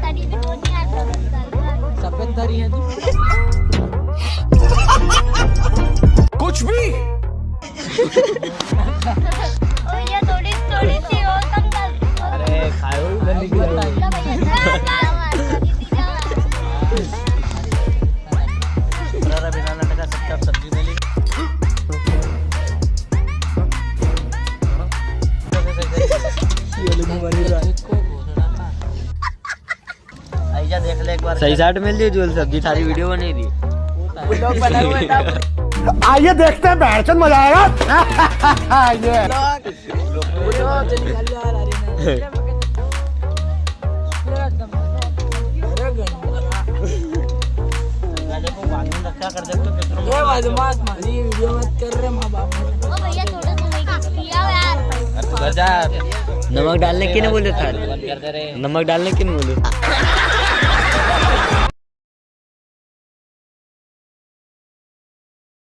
तरी भी वो नहीं आता सफेद तरी है तू कुछ भी और ये थोड़ी थोड़ी सी और कम कर अरे खाओ गंदी की बिना लटका सबका सब्जी मिली आइजा देख ले एक बार सही साइड मिल दी जुल सब्जी थारी वीडियो बनी थी आइए देखते हैं बैठन मजा आएगा ये रखा कर देखो कितना वीडियो मत कर रहे माँ बाप ओ भैया थोड़ा सा किया यार घर जा नमक डालने की नहीं बोले था बंद कर दे रे नमक डालने की नहीं बोले